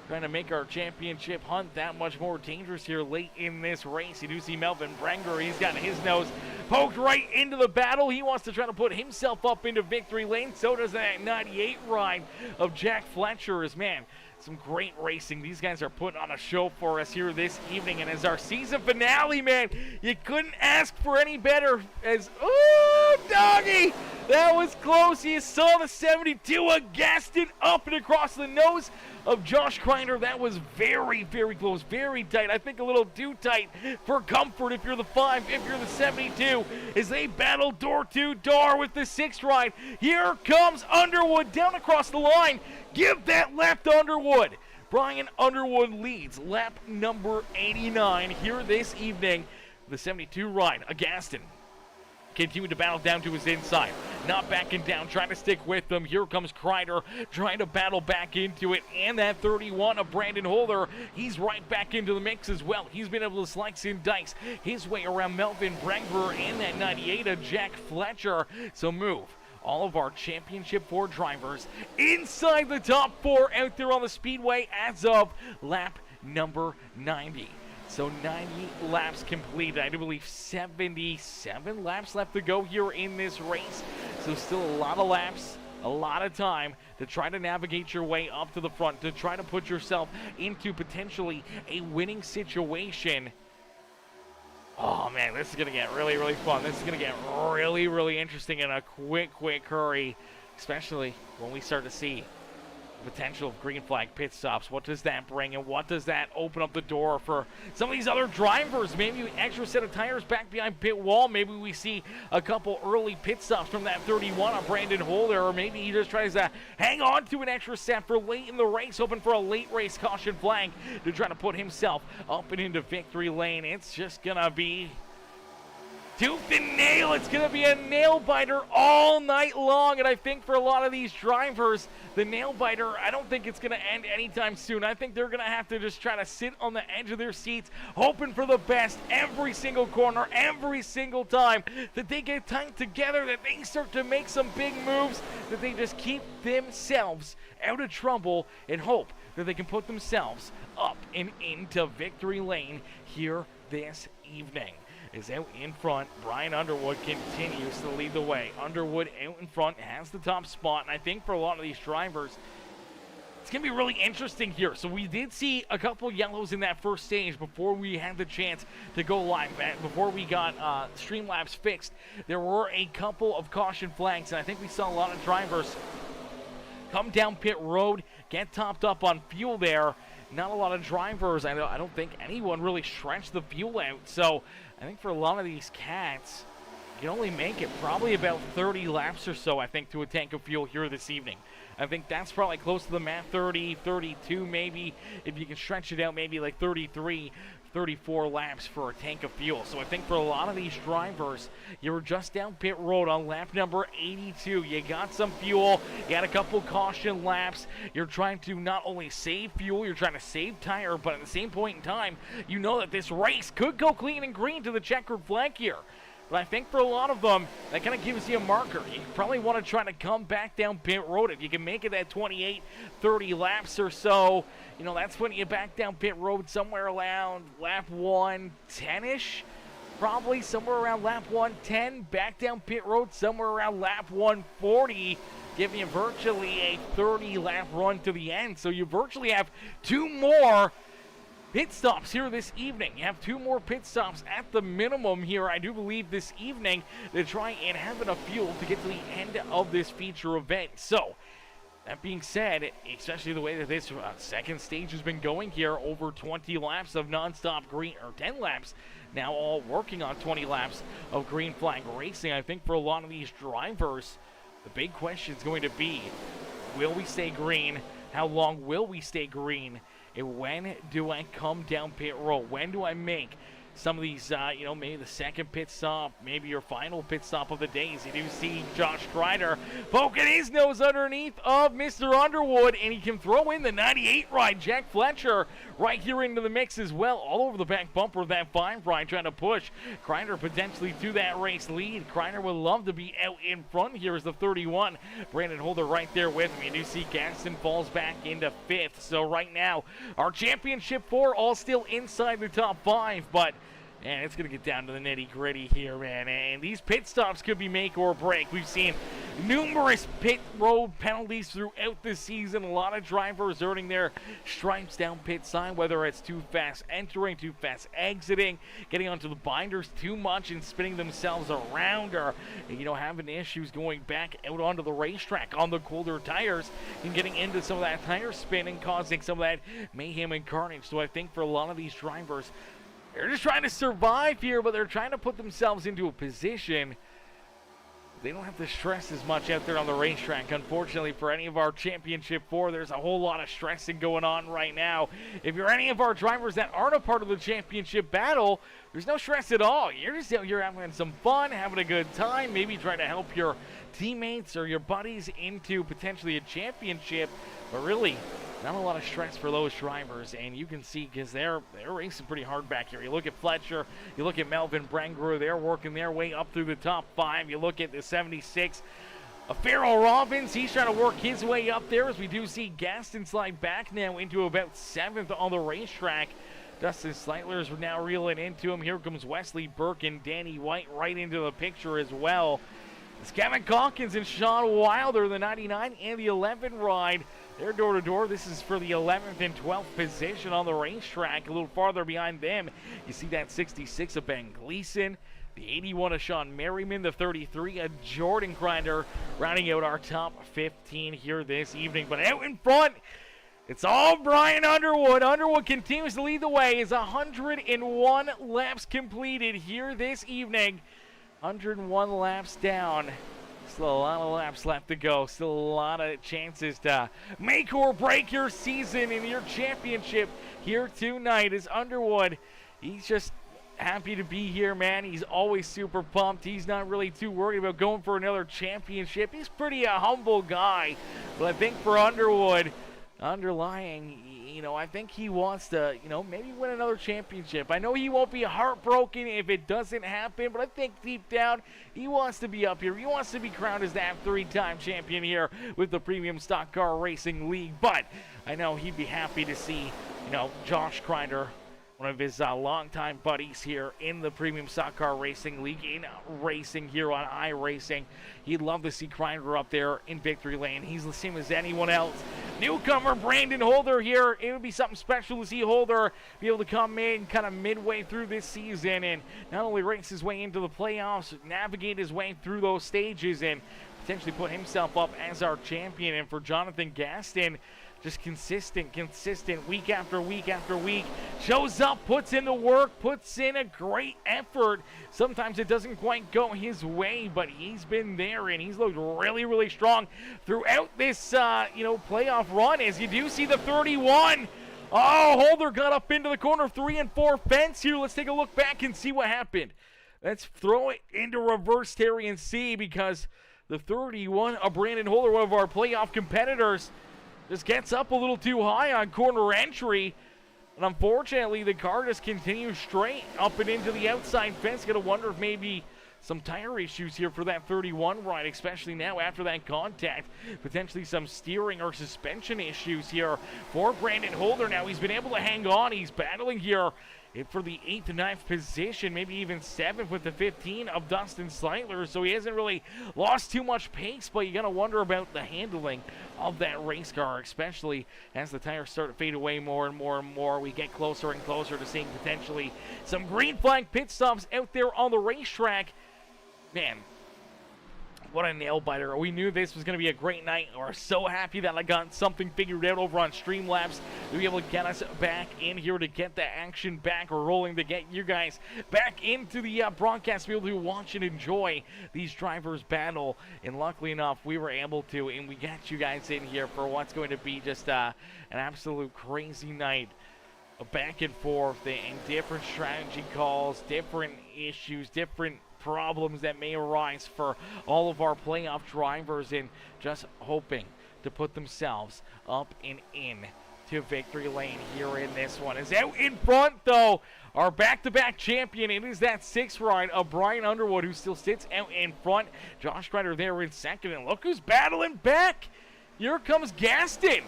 trying to make our championship hunt that much more dangerous here late in this race. You do see Melvin Brenger. He's got his nose poked right into the battle. He wants to try to put himself up into victory lane. So does that 98 ride of Jack Fletcher. As, man, some great racing. These guys are putting on a show for us here this evening. And as our season finale, man, you couldn't ask for any better. As, ooh, doggy, that was close. You saw the 72 of Gaston up and across the nose of Josh Crider. That was very close, very tight. I think a little too tight for comfort if you're the 5, if you're the 72, as they battle door to door with the 6th ride. Here comes Underwood down across the line. Give that lap to Underwood. Brian Underwood leads lap number 89 here this evening. The 72 ride, a Gaston, continuing to battle down to his inside. Not backing down, trying to stick with them. Here comes Crider, trying to battle back into it. And that 31 of Brandon Holder, he's right back into the mix as well. He's been able to slice and dice his way around Melvin Brenger and that 98 of Jack Fletcher. So move all of our championship 4 drivers inside the top 4 out there on the speedway as of lap number 90. So 90 laps completed. I do believe 77 laps left to go here in this race. So still a lot of laps, a lot of time to try to navigate your way up to the front, to try to put yourself into potentially a winning situation. Oh man, this is going to get really fun. This is going to get really interesting in a quick hurry, especially when we start to see potential of green flag pit stops. What does that bring, and what does that open up the door for some of these other drivers? Maybe an extra set of tires back behind pit wall. Maybe we see a couple early pit stops from that 31 on Brandon Holder, or maybe he just tries to hang on to an extra set for late in the race, hoping for a late race caution flag to try to put himself up and into victory lane. It's just gonna be tooth and nail. It's going to be a nail biter all night long, and I think for a lot of these drivers, the nail biter, I don't think it's going to end anytime soon. I think they're going to have to just try to sit on the edge of their seats, hoping for the best every single corner, every single time that they get tight together, that they start to make some big moves, that they just keep themselves out of trouble and hope that they can put themselves up and into victory lane here this evening. Is out in front. Brian Underwood continues to lead the way. Underwood out in front, has the top spot, and I think for a lot of these drivers, It's going to be really interesting here. So we did see a couple yellows in that first stage before we had the chance to go live. Before we got Streamlabs fixed, there were a couple of caution flags, and I think we saw a lot of drivers come down pit road, get topped up on fuel there. Not a lot of drivers. I don't think anyone really stretched the fuel out. So I think for a lot of these cats, you can only make it probably about 30 laps or so, I think, to a tank of fuel here this evening. I think that's probably close to the math, 30, 32 maybe. If you can stretch it out, maybe like 33, 34 laps for a tank of fuel. So I think for a lot of these drivers, you were just down pit road on lap number 82. You got some fuel. You had a couple caution laps. You're trying to not only save fuel, you're trying to save tire, but at the same point in time, you know that this race could go clean and green to the checkered flag here. But I think for a lot of them, that kind of gives you a marker. You probably want to try to come back down pit road. If you can make it at 28, 30 laps or so, you know, that's when you back down pit road somewhere around lap 110-ish. Probably somewhere around lap 110. Back down pit road somewhere around lap 140. Giving you virtually a 30-lap run to the end. So you virtually have 2 more pit stops here this evening. You have 2 more pit stops at the minimum here, I do believe, this evening to try and have enough fuel to get to the end of this feature event. So, that being said, especially the way that this second stage has been going here, over 20 laps of non-stop green, or 10 laps, now all working on 20 laps of green flag racing. I think for a lot of these drivers, the big question is going to be, will we stay green? How long will we stay green? And when do I come down pit road? When do I make some of these, you know, maybe the second pit stop, maybe your final pit stop of the day? As you do see Josh Crider poking his nose underneath of Mr. Underwood, and he can throw in the 98 ride. Jack Fletcher right here into the mix as well, all over the back bumper of that 5 ride, trying to push Crider potentially to that race lead. Crider would love to be out in front here as the 31. Brandon Holder right there with him. You do see Gaston falls back into 5th. So right now, our championship 4 all still inside the top 5, but and it's going to get down to the nitty-gritty here, man. And these pit stops could be make or break. We've seen numerous pit road penalties throughout this season. A lot of drivers earning their stripes down pit side, whether it's too fast entering, too fast exiting, getting onto the binders too much and spinning themselves around, or, you know, having issues going back out onto the racetrack on the colder tires and getting into some of that tire spin and causing some of that mayhem and carnage. So I think for a lot of these drivers, they're just trying to survive here, but they're trying to put themselves into a position they don't have to stress as much out there on the racetrack. Unfortunately, for any of our Championship 4, there's a whole lot of stressing going on right now. If you're any of our drivers that aren't a part of the championship battle, there's no stress at all. You're just out here having some fun, having a good time, maybe trying to help your teammates or your buddies into potentially a championship, but really not a lot of stress for those drivers, and you can see because they're racing pretty hard back here. You look at Fletcher, you look at Melvin Brangrew, they're working their way up through the top 5. You look at the 76, Farrell Robbins, he's trying to work his way up there, as we do see Gaston slide back now into about 7th on the racetrack. Dustin Sleitler's now reeling into him. Here comes Wesley Burke and Danny White right into the picture as well. It's Kevin Calkins and Sean Wilder, the 99 and the 11 ride. They're door-to-door. This is for the 11th and 12th position on the racetrack. A little farther behind them, you see that 66 of Ben Gleason, the 81 of Sean Merriman, the 33 of Jordan Crider, rounding out our top 15 here this evening. But out in front, it's all Brian Underwood. Underwood continues to lead the way. Is 101 laps completed here this evening. 101 laps down. Still a lot of laps left to go. Still a lot of chances to make or break your season in your championship here tonight. As Underwood, he's just happy to be here, man. He's always super pumped. He's not really too worried about going for another championship. He's pretty a humble guy. But I think for Underwood, underlying, you know, I think he wants to, you know, maybe win another championship. I know he won't be heartbroken if it doesn't happen, but I think deep down he wants to be up here. He wants to be crowned as that 3-time champion here with the Premium Stock Car Racing League. But I know he'd be happy to see, you know, Josh Crider, one of his longtime buddies here in the Premium Stock Car Racing League, in racing here on iRacing. He'd love to see Crider up there in victory lane. He's the same as anyone else newcomer Brandon Holder here. It would be something special to see Holder be able to come in kind of midway through this season and not only race his way into the playoffs, navigate his way through those stages and potentially put himself up as our champion. And for Jonathan Gaston, just consistent week after week after week. Shows up, puts in the work, puts in a great effort. Sometimes it doesn't quite go his way, but he's been there and he's looked really, really strong throughout this, playoff run. As you do see the 31. Oh, Holder got up into the corner 3 and 4 fence here. Let's take a look back and see what happened. Let's throw it into reverse, Terry, and see, because the 31 of Brandon Holder, one of our playoff competitors, just gets up a little too high on corner entry. And unfortunately, the car just continues straight up and into the outside fence. Gotta wonder if maybe some tire issues here for that 31 ride, especially now after that contact. Potentially some steering or suspension issues here for Brandon Holder. Now he's been able to hang on. He's battling here for the 8th and 9th position, maybe even 7th with the 15 of Dustin Sleitler. So he hasn't really lost too much pace, but you got to wonder about the handling of that race car, especially as the tires start to fade away more and more and more. We get closer and closer to seeing potentially some green flag pit stops out there on the racetrack. Man, what a nail biter. We knew this was going to be a great night. We're so happy that I got something figured out over on Streamlabs to be able to get us back in here, to get the action back rolling, to get you guys back into the broadcast, to be able to watch and enjoy these drivers battle. And luckily enough, we were able to, and we got you guys in here for what's going to be just an absolute crazy night. Back and forth and different strategy calls, different issues, different problems that may arise for all of our playoff drivers, and just hoping to put themselves up and in to victory lane here in this one. Is out in front, though, our back-to-back champion. It is that 6th ride of Brian Underwood, who still sits out in front. Josh Crider there in second, and look who's battling back. Here comes Gaston.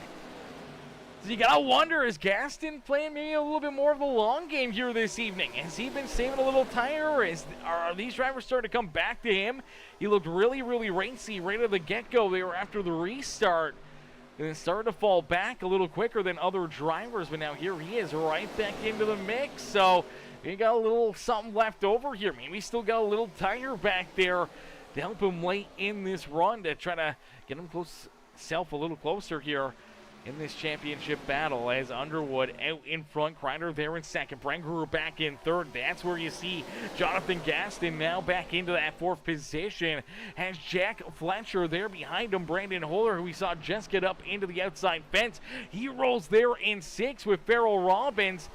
So you gotta wonder, is Gaston playing maybe a little bit more of the long game here this evening? Has he been saving a little tire? Are these drivers starting to come back to him? He looked really, really racy right at the get-go. They were after the restart. And then started to fall back a little quicker than other drivers. But now here he is right back into the mix. So he got a little something left over here. Maybe still got a little tire back there to help him late in this run, to try to get himself a little closer here in this championship battle, as Underwood out in front, Crider there in second, Brengruer back in third. That's where you see Jonathan Gaston now back into that 4th position. Has Jack Fletcher there behind him, Brandon Holder, who we saw just get up into the outside fence. He rolls there in 6th with Farrell Robbins.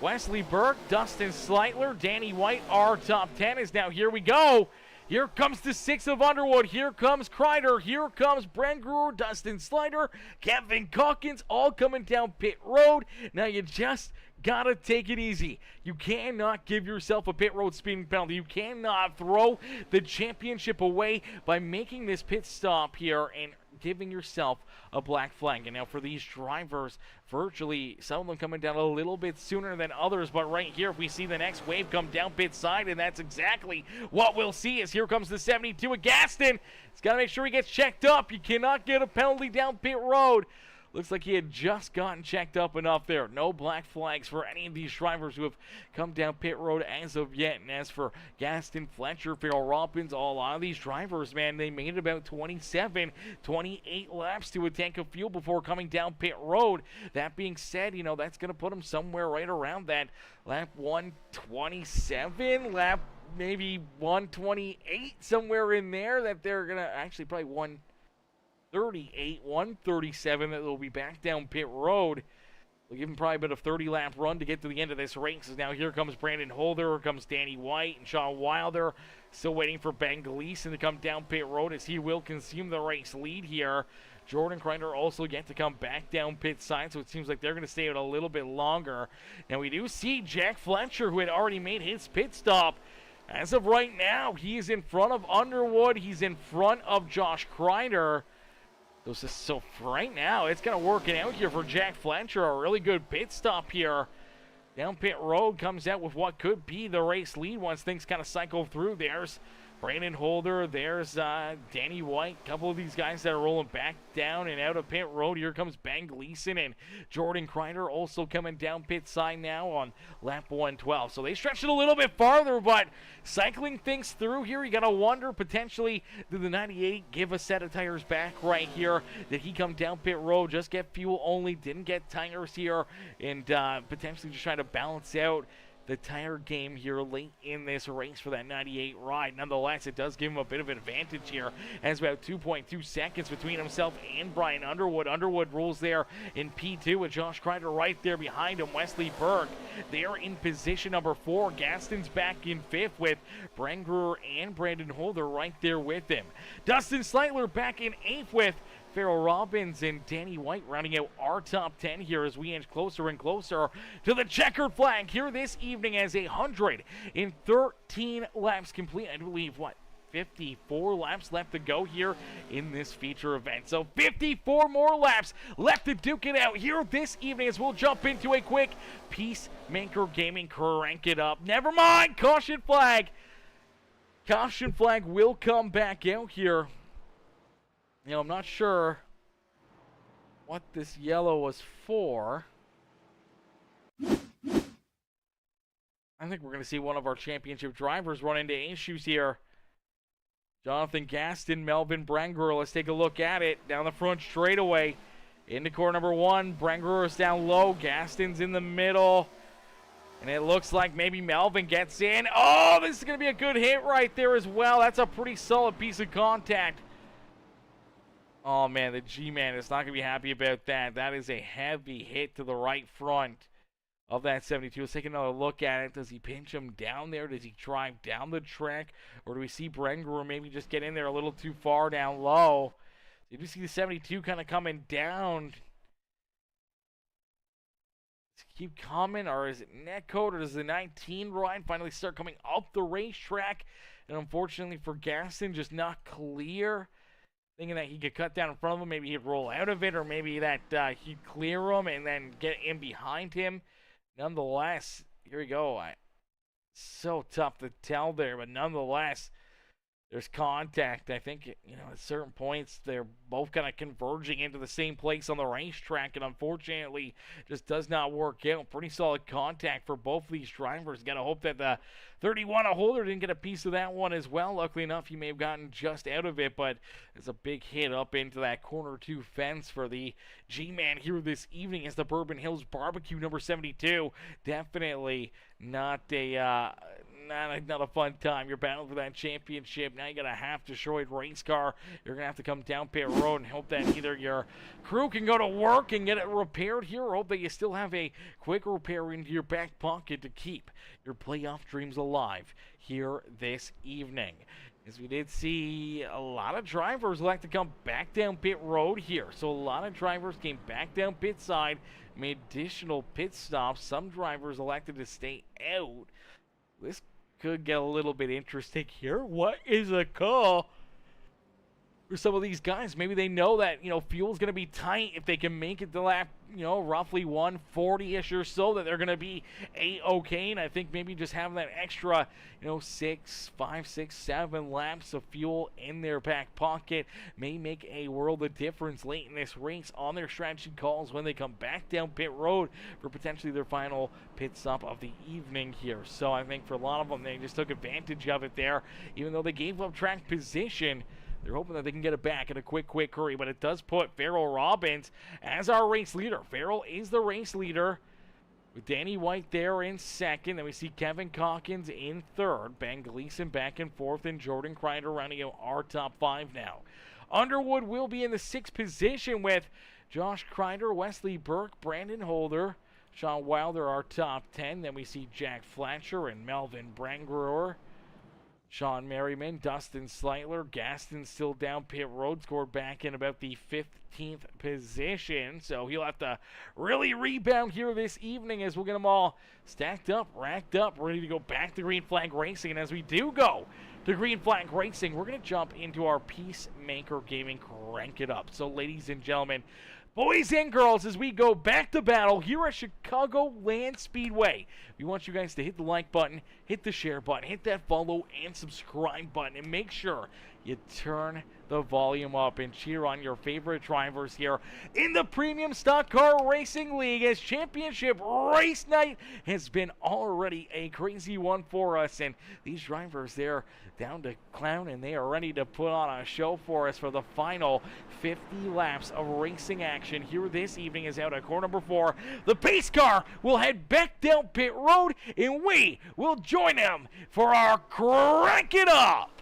Wesley Burke, Dustin Sleitler, Danny White, our top 10 is now, here we go. Here comes the 6 of Underwood. Here comes Crider. Here comes Brengruer, Dustin Sleitler, Kevin Calkins, all coming down pit road. Now you just got to take it easy. You cannot give yourself a pit road speeding penalty. You cannot throw the championship away by making this pit stop here and giving yourself a black flag. And now for these drivers, virtually some of them coming down a little bit sooner than others, but right here, if we see the next wave come down pit side, and that's exactly what we'll see, as here comes the 72 of Gaston. He's got to make sure he gets checked up. You cannot get a penalty down pit road. Looks like he had just gotten checked up enough there. No black flags for any of these drivers who have come down pit road as of yet. And as for Gaston, Fletcher, Farrell Robbins, a lot of these drivers, man, they made about 27, 28 laps to a tank of fuel before coming down pit road. That being said, that's going to put them somewhere right around that lap 127, lap maybe 128, somewhere in there, that they're going to actually probably 138, 137, that will be back down pit road. We'll give him probably about a 30-lap run to get to the end of this race. Now here comes Brandon Holder, here comes Danny White, and Sean Wilder still waiting for Ben Gleason to come down pit road, as he will consume the race lead here. Jordan Crider also yet to come back down pit side, so it seems like they're going to stay out a little bit longer. Now we do see Jack Fletcher, who had already made his pit stop. As of right now, he is in front of Underwood. He's in front of Josh Crider. So right now, it's going to work out here for Jack Fletcher. A really good pit stop here. Down pit road, comes out with what could be the race lead once things kind of cycle through. There's Brandon Holder, there's Danny White, a couple of these guys that are rolling back down and out of pit road. Here comes Ben Gleason and Jordan Crider also coming down pit side now on lap 112. So they stretched it a little bit farther, but cycling things through here, you got to wonder potentially, did the 98 give a set of tires back right here? Did he come down pit road, just get fuel only, didn't get tires here, and potentially just trying to balance out the tire game here late in this race for that 98 ride. Nonetheless, it does give him a bit of an advantage here, as about 2.2 seconds between himself and Brian Underwood. Underwood rolls there in P2 with Josh Crider right there behind him. Wesley Berg there in position number 4. Gaston's back in 5th with Brangruer and Brandon Holder right there with him. Dustin Sleitler back in 8th with Farrell Robbins and Danny White rounding out our top 10 here as we inch closer and closer to the checkered flag here this evening, as 113 laps complete. I believe, 54 laps left to go here in this feature event. So 54 more laps left to duke it out here this evening as we'll jump into a quick Peacemaker Gaming crank it up. Never mind, caution flag. Caution flag will come back out here. You know, I'm not sure what this yellow was for. I think we're going to see one of our championship drivers run into issues here. Jonathan Gaston, Melvin Brangruer. Let's take a look at it. Down the front straightaway. Into corner number 1. Brangruer is down low. Gaston's in the middle. And it looks like maybe Melvin gets in. Oh, this is going to be a good hit right there as well. That's a pretty solid piece of contact. Oh, man, the G-Man is not going to be happy about that. That is a heavy hit to the right front of that 72. Let's take another look at it. Does he pinch him down there? Does he drive down the track? Or do we see Brangruer maybe just get in there a little too far down low? Did we see the 72 kind of coming down? Does it keep coming, or is it netcode, or does the 19 ride finally start coming up the racetrack? And unfortunately for Gaston, just not clear. Thinking that he could cut down in front of him, maybe he'd roll out of it, or maybe that he'd clear him and then get in behind him. Nonetheless, here we go. So tough to tell there, but nonetheless, there's contact. I think, you know, at certain points, they're both kind of converging into the same place on the racetrack, and unfortunately, just does not work out. Pretty solid contact for both of these drivers. Got to hope that the 31 Holder didn't get a piece of that one as well. Luckily enough, he may have gotten just out of it, but it's a big hit up into that corner 2 fence for the G-Man here this evening as the Bourbon Hills Barbecue number 72. Definitely not a not a fun time. You're battling for that championship. Now you got a half-destroyed race car. You're going to have to come down pit road and hope that either your crew can go to work and get it repaired here, or hope that you still have a quick repair into your back pocket to keep your playoff dreams alive here this evening. As we did see a lot of drivers like to come back down pit road here. So a lot of drivers came back down pit side, made additional pit stops. Some drivers elected to stay out. This could get a little bit interesting here. What is a call for some of these guys? Maybe they know that, you know, fuel's going to be tight if they can make it to lap, you know, roughly 140-ish or so, that they're going to be A-okay. And I think maybe just having that extra, you know, 5, 6, 7 laps of fuel in their back pocket may make a world of difference late in this race on their strategy calls when they come back down pit road for potentially their final pit stop of the evening here. So I think for a lot of them, they just took advantage of it there. Even though they gave up track position, they're hoping that they can get it back in a quick hurry, but it does put Farrell Robbins as our race leader. Farrell is the race leader with Danny White there in second. Then we see Kevin Calkins in third. Ben Gleason back and forth, and Jordan Crider rounding out our top 5 now. Underwood will be in the 6th position with Josh Crider, Wesley Burke, Brandon Holder, Sean Wilder, our top 10. Then we see Jack Fletcher and Melvin Brangruer. Sean Merriman, Dustin Sleitler, Gaston still down pit road, scored back in about the 15th position. So he'll have to really rebound here this evening as we'll get them all stacked up, racked up, ready to go back to Green Flag Racing. And as we do go to Green Flag Racing, we're going to jump into our Peacemaker Gaming Crank It Up. So ladies and gentlemen, Boys and girls, as we go back to battle here at Chicagoland Speedway, we want you guys to hit the like button, hit the share button, hit that follow and subscribe button, and make sure you turn the volume up and cheer on your favorite drivers here in the Premium Stock Car Racing League, as championship race night has been already a crazy one for us, and these drivers, they're down to clown and they are ready to put on a show for us for the final 50 laps of racing action here this evening. Is out at car number 4. The pace car will head back down pit road, and we will join them for our Crank It Up